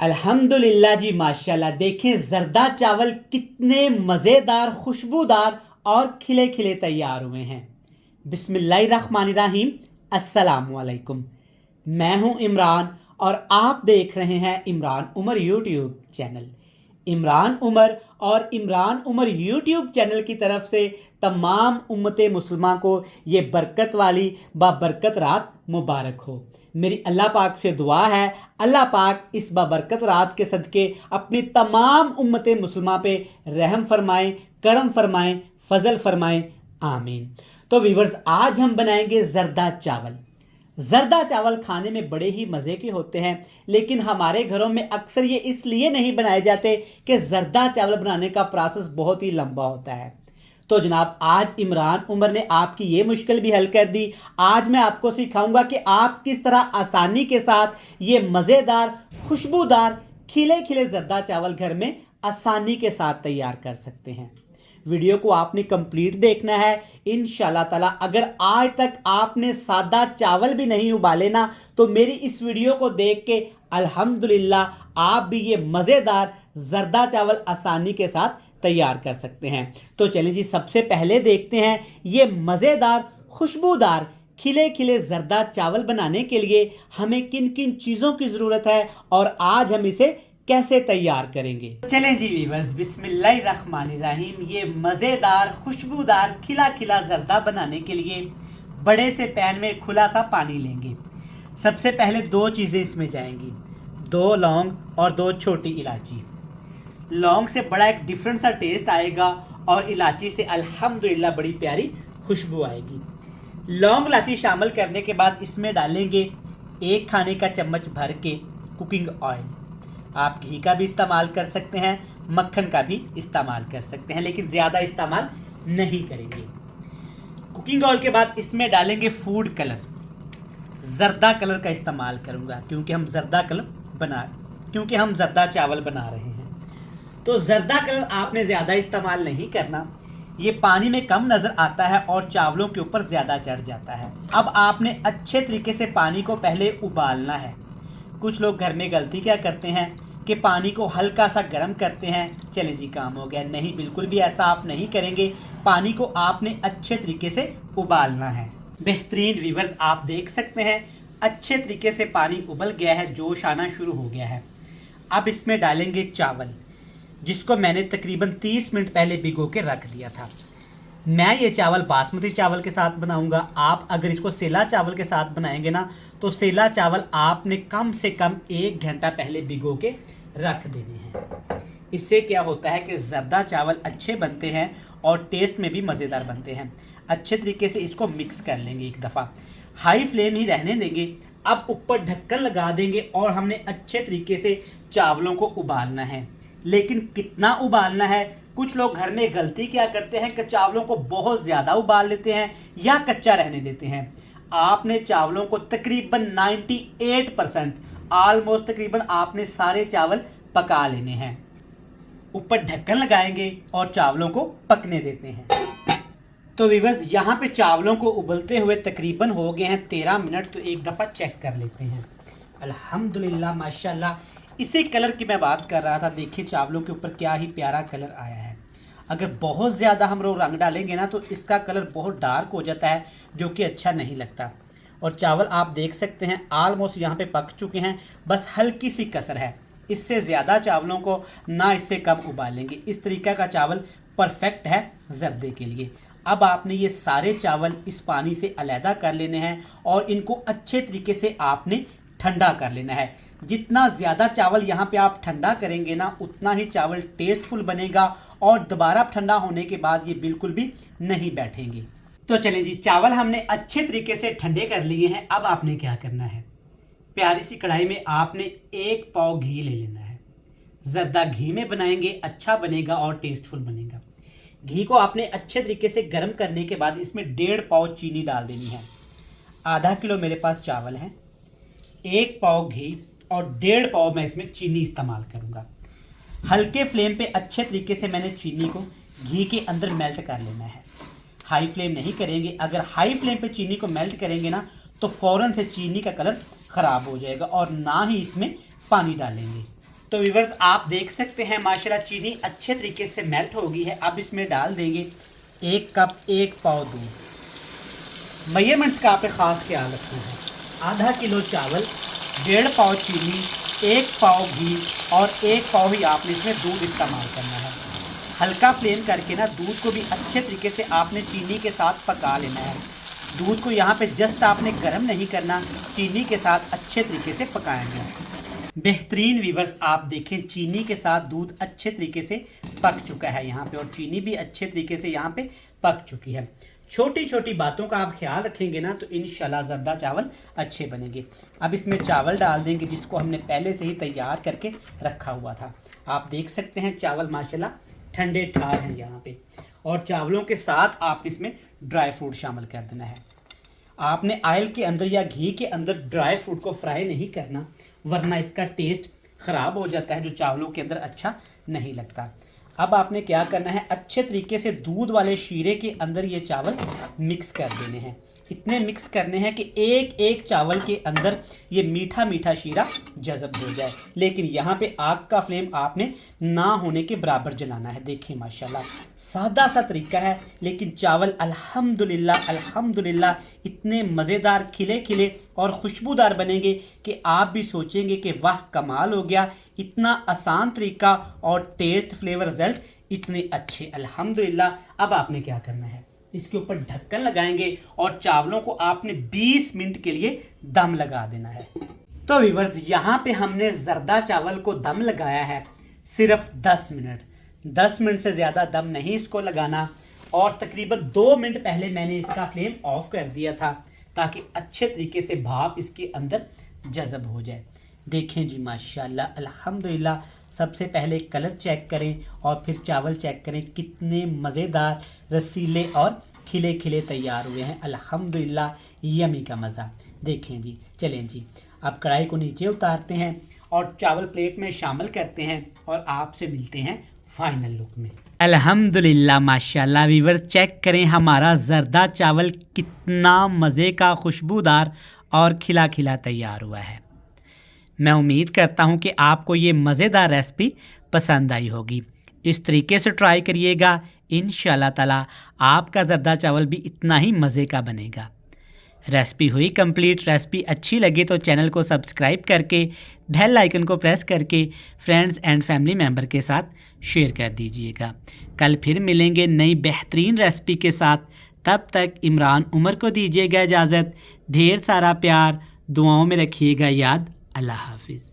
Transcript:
अल्हम्दुलिल्लाह जी माशाल्लाह। देखें जरदा चावल कितने मज़ेदार, खुशबूदार और खिले खिले तैयार हुए हैं। बिस्मिल्लाहिर्रहमानिर्रहीम। अस्सलामुअलैकुम। मैं हूं इमरान और आप देख रहे हैं इमरान उमर यूट्यूब चैनल। इमरान उमर और इमरान उमर यूट्यूब चैनल की तरफ से तमाम उम्मत मुसलमान को ये बरकत वाली बाबरकत रात मुबारक हो। मेरी अल्लाह पाक से दुआ है, अल्लाह पाक इस बाबरकत रात के सदके अपनी तमाम उम्मत मुसलमान पे रहम फरमाएं, करम फरमाएं, फजल फरमाएं, आमीन। तो व्यूवर्स, आज हम बनाएंगे जरदा चावल। जरदा चावल खाने में बड़े ही मज़े के होते हैं, लेकिन हमारे घरों में अक्सर ये इसलिए नहीं बनाए जाते कि जरदा चावल बनाने का प्रोसेस बहुत ही लंबा होता है। तो जनाब, आज इमरान उमर ने आपकी ये मुश्किल भी हल कर दी। आज मैं आपको सिखाऊंगा कि आप किस तरह आसानी के साथ ये मज़ेदार, खुशबूदार, खिले खिले जरदा चावल घर में आसानी के साथ तैयार कर सकते हैं। वीडियो को आपने कंप्लीट देखना है इंशाल्लाह ताला। अगर आज तक आपने सादा चावल भी नहीं उबाले ना, तो मेरी इस वीडियो को देख के अल्हम्दुलिल्लाह आप भी ये मज़ेदार जरदा चावल आसानी के साथ तैयार कर सकते हैं। तो चलिए जी, सबसे पहले देखते हैं ये मज़ेदार, खुशबूदार, खिले खिले जरदा चावल बनाने के लिए हमें किन किन चीज़ों की ज़रूरत है और आज हम इसे कैसे तैयार करेंगे। चलें जी वीवर्स, बिस्मिल्लाहिर्रहमानिर्रहीम। ये मज़ेदार, खुशबूदार, खिला खिला जरदा बनाने के लिए बड़े से पैन में खुला सा पानी लेंगे। सबसे पहले दो चीज़ें इसमें जाएंगी, 2 लौंग और 2 छोटी इलायची। लौंग से बड़ा एक डिफरेंट सा टेस्ट आएगा और इलायची से अल्हम्दुलिल्लाह बड़ी प्यारी खुशबू आएगी। लौंग इलायची शामिल करने के बाद इसमें डालेंगे 1 खाने का चम्मच भर के कुकिंग ऑयल। आप घी का भी इस्तेमाल कर सकते हैं, मक्खन का भी इस्तेमाल कर सकते हैं, लेकिन ज़्यादा इस्तेमाल नहीं करेंगे। कुकिंग ऑयल के बाद इसमें डालेंगे फूड कलर। जरदा कलर का इस्तेमाल करूँगा क्योंकि हम जरदा चावल बना रहे हैं। तो जरदा कलर आपने ज़्यादा इस्तेमाल नहीं करना, ये पानी में कम नज़र आता है और चावलों के ऊपर ज़्यादा चढ़ जाता है। अब आपने अच्छे तरीके से पानी को पहले उबालना है। कुछ लोग घर में गलती क्या करते हैं कि पानी को हल्का सा गर्म करते हैं, चले जी काम हो गया। नहीं, बिल्कुल भी ऐसा आप नहीं करेंगे। पानी को आपने अच्छे तरीके से उबालना है। बेहतरीन व्यूवर्स, आप देख सकते हैं अच्छे तरीके से पानी उबल गया है, जोश आना शुरू हो गया है। अब इसमें डालेंगे चावल, जिसको मैंने तकरीबन 30 मिनट पहले भिगो के रख दिया था। मैं ये चावल बासमती चावल के साथ बनाऊंगा। आप अगर इसको सेला चावल के साथ बनाएंगे ना, तो सेला चावल आपने कम से कम 1 घंटा पहले भिगो के रख देने हैं। इससे क्या होता है कि जरदा चावल अच्छे बनते हैं और टेस्ट में भी मज़ेदार बनते हैं। अच्छे तरीके से इसको मिक्स कर लेंगे एक दफ़ा, हाई फ्लेम ही रहने देंगे। अब ऊपर ढक्कन लगा देंगे और हमने अच्छे तरीके से चावलों को उबालना है। लेकिन कितना उबालना है? कुछ लोग घर में गलती क्या करते हैं कि चावलों को बहुत ज़्यादा उबाल लेते हैं या कच्चा रहने देते हैं। आपने चावलों को तकरीबन 98% ऑलमोस्ट तकरीबन आपने सारे चावल पका लेने हैं। ऊपर ढक्कन लगाएंगे और चावलों को पकने देते हैं। तो व्यूअर्स, यहाँ पे चावलों को उबलते हुए तकरीबन हो गए हैं 13 मिनट। तो एक दफ़ा चेक कर लेते हैं। अल्हम्दुलिल्लाह माशाल्लाह, इसी कलर की मैं बात कर रहा था। देखिए चावलों के ऊपर क्या ही प्यारा कलर आया है। अगर बहुत ज़्यादा हम लोग रंग डालेंगे ना, तो इसका कलर बहुत डार्क हो जाता है, जो कि अच्छा नहीं लगता। और चावल आप देख सकते हैं ऑलमोस्ट यहाँ पे पक चुके हैं, बस हल्की सी कसर है। इससे ज़्यादा चावलों को ना इससे कम उबालेंगे। इस तरीका का चावल परफेक्ट है जरदे के लिए। अब आपने ये सारे चावल इस पानी से अलहदा कर लेने हैं और इनको अच्छे तरीके से आपने ठंडा कर लेना है। जितना ज़्यादा चावल यहाँ पे आप ठंडा करेंगे ना, उतना ही चावल टेस्टफुल बनेगा और दोबारा ठंडा होने के बाद ये बिल्कुल भी नहीं बैठेंगे। तो चलें जी, चावल हमने अच्छे तरीके से ठंडे कर लिए हैं। अब आपने क्या करना है, प्यारी सी कढ़ाई में आपने 1 पाव घी ले लेना है। जरदा घी में बनाएंगे, अच्छा बनेगा और टेस्टफुल बनेगा। घी को आपने अच्छे तरीके से गर्म करने के बाद इसमें 1.5 पाव चीनी डाल देनी है। आधा किलो मेरे पास चावल है, 1 पाव घी और 1.5 पाव मैं इसमें चीनी इस्तेमाल करूँगा। हल्के फ्लेम पे अच्छे तरीके से मैंने चीनी को घी के अंदर मेल्ट कर लेना है। हाई फ्लेम नहीं करेंगे। अगर हाई फ्लेम पे चीनी को मेल्ट करेंगे ना, तो फ़ौरन से चीनी का कलर ख़राब हो जाएगा और ना ही इसमें पानी डालेंगे। तो व्यूअर्स आप देख सकते हैं माशाल्लाह चीनी अच्छे तरीके से मेल्ट हो गई है। अब इसमें डाल देंगे 1 कप 1 पाव दूध। मेजरमेंट्स का आपने ख़ास ख्याल रखना है। आधा किलो चावल, 1.5 पाव चीनी, 1 पाव घी और 1 पाव ही आपने इसमें दूध इस्तेमाल करना है। हल्का फ्लेम करके ना दूध को भी अच्छे तरीके से आपने चीनी के साथ पका लेना है। दूध को यहाँ पे जस्ट आपने गर्म नहीं करना, चीनी के साथ अच्छे तरीके से पकाएंगे। बेहतरीन व्यूअर्स आप देखें चीनी के साथ दूध अच्छे तरीके से पक चुका है यहाँ पे, और चीनी भी अच्छे तरीके से यहाँ पे पक चुकी है। छोटी छोटी बातों का आप ख्याल रखेंगे ना तो इंशाल्लाह ज़र्दा चावल अच्छे बनेंगे। अब इसमें चावल डाल देंगे जिसको हमने पहले से ही तैयार करके रखा हुआ था। आप देख सकते हैं चावल माशाल्लाह ठंडे ठार हैं यहाँ पे, और चावलों के साथ आप इसमें ड्राई फ्रूट शामिल कर देना है। आपने ऑयल के अंदर या घी के अंदर ड्राई फ्रूट को फ्राई नहीं करना, वरना इसका टेस्ट ख़राब हो जाता है, जो चावलों के अंदर अच्छा नहीं लगता। अब आपने क्या करना है, अच्छे तरीके से दूध वाले शीरे के अंदर ये चावल मिक्स कर देने हैं। इतने मिक्स करने हैं कि एक एक चावल के अंदर ये मीठा मीठा शीरा जज़ब हो जाए। लेकिन यहाँ पे आग का फ्लेम आपने ना होने के बराबर जलाना है। देखिए माशाल्लाह सादा सा तरीका है, लेकिन चावल अल्हम्दुलिल्लाह अल्हम्दुलिल्लाह इतने मज़ेदार खिले खिले और खुशबूदार बनेंगे कि आप भी सोचेंगे कि वाह कमाल हो गया, इतना आसान तरीका और टेस्ट फ्लेवर रिजल्ट इतने अच्छे अल्हम्दुलिल्लाह। अब आपने क्या करना है, इसके ऊपर ढक्कन लगाएंगे और चावलों को आपने 20 मिनट के लिए दम लगा देना है। तो व्यूअर्स यहाँ पे हमने जर्दा चावल को दम लगाया है सिर्फ 10 मिनट। 10 मिनट से ज़्यादा दम नहीं इसको लगाना, और तकरीबन 2 मिनट पहले मैंने इसका फ्लेम ऑफ कर दिया था ताकि अच्छे तरीके से भाप इसके अंदर जज़ब हो जाए। देखें जी माशाल्लाह अल्हम्दुलिल्लाह। सबसे पहले कलर चेक करें और फिर चावल चेक करें, कितने मज़ेदार रसीले और खिले खिले तैयार हुए हैं अल्हम्दुलिल्लाह। यमी का मज़ा देखें जी। चलें जी अब कढ़ाई को नीचे उतारते हैं और चावल प्लेट में शामिल करते हैं और आपसे मिलते हैं फाइनल लुक में। अल्हम्दुलिल्लाह माशाल्लाह व्यूअर्स चेक करें हमारा जर्दा चावल कितना मज़े का खुशबूदार और खिला खिला तैयार हुआ है। मैं उम्मीद करता हूं कि आपको ये मज़ेदार रेसिपी पसंद आई होगी। इस तरीके से ट्राई करिएगा, इंशाल्लाह ताला आपका जर्दा चावल भी इतना ही मज़े का बनेगा। रेसिपी हुई कंप्लीट। रेसिपी अच्छी लगी तो चैनल को सब्सक्राइब करके बेल आइकन को प्रेस करके फ्रेंड्स एंड फैमिली मेम्बर के साथ शेयर कर दीजिएगा। कल फिर मिलेंगे नई बेहतरीन रेसिपी के साथ। तब तक इमरान उमर को दीजिएगा इजाज़त। ढेर सारा प्यार, दुआओं में रखिएगा याद। अल्लाह हाफिज़।